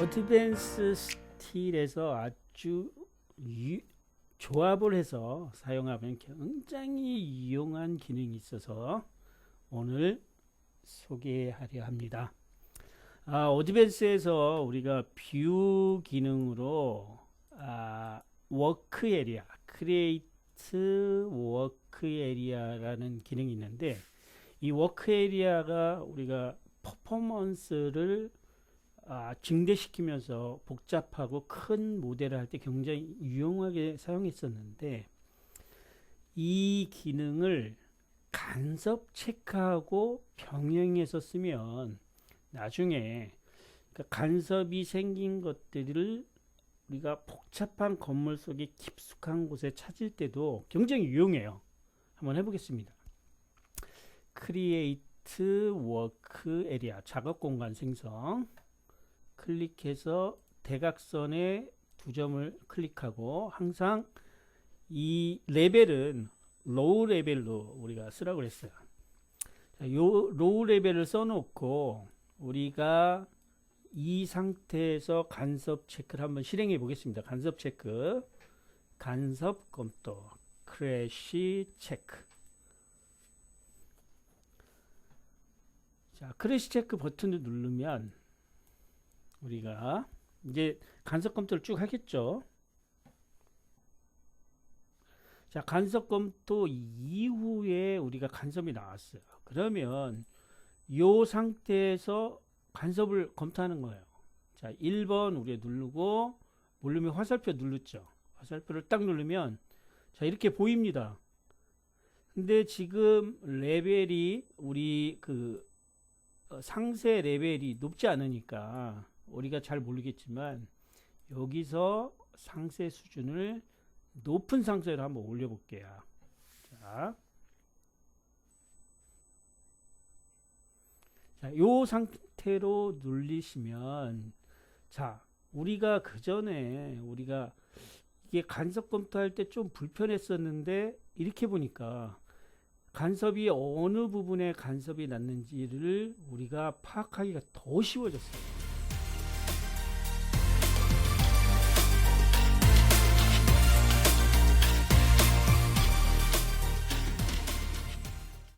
어드밴스 스틸에서 아주 조합을 해서 사용하면 굉장히 유용한 기능이 있어서 오늘 소개하려 합니다. 어드밴스에서 우리가 뷰 기능으로 워크 에리아, 크리에이트 워크 에리아라는 기능이 있는데, 이 워크 에리아가 우리가 퍼포먼스를 증대시키면서 복잡하고 큰 모델을 할 때 굉장히 유용하게 사용했었는데, 이 기능을 간섭 체크하고 병행해서 쓰면 나중에 간섭이 생긴 것들을 우리가 복잡한 건물 속에 깊숙한 곳에 찾을 때도 굉장히 유용해요. 한번 해보겠습니다. 크리에이트 워크 에리아, 작업 공간 생성. 클릭해서 대각선에 두 점을 클릭하고, 항상 이 레벨은 로우 레벨로 우리가 쓰라고 했어요. 요 로우 레벨을 써놓고 우리가 이 상태에서 간섭 체크를 한번 실행해 보겠습니다. 간섭 체크, 간섭 검토, 크래시 체크. 자, 크래시 체크 버튼을 누르면 우리가 이제 간섭 검토를 쭉 하겠죠. 자, 간섭 검토 이후에 우리가 간섭이 나왔어요. 그러면 이 상태에서 간섭을 검토하는 거예요. 자, 1번 우리 누르고, 누르면 화살표 누르죠. 화살표를 딱 누르면 자, 이렇게 보입니다. 근데 지금 레벨이 우리 상세 레벨이 높지 않으니까 우리가 잘 모르겠지만, 여기서 상세 수준을 높은 상세로 한번 올려볼게요. 자, 요 상태로 눌리시면, 자, 우리가 그 전에 우리가 이게 간섭 검토할 때 좀 불편했었는데, 이렇게 보니까 간섭이 어느 부분에 간섭이 났는지를 우리가 파악하기가 더 쉬워졌어요.